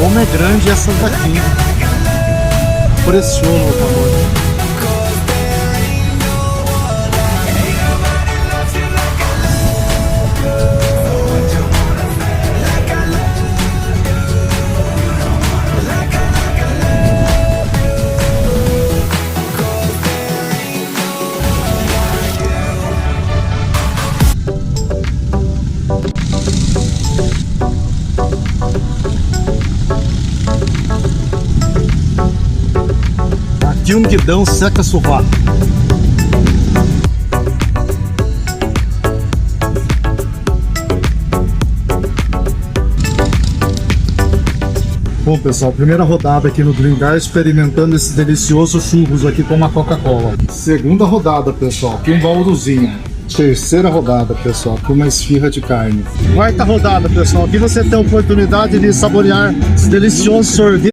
Como é grande essas daqui. Impressiona o tamanho. Aqui um guidão seca sovaco. Bom pessoal, primeira rodada aqui no Dringar, experimentando esses deliciosos churros aqui com uma Coca-Cola. Segunda rodada pessoal, aqui um Bauruzinho. Terceira rodada pessoal, aqui uma esfirra de carne. Quarta rodada pessoal, aqui você tem a oportunidade de saborear esse delicioso sorvete.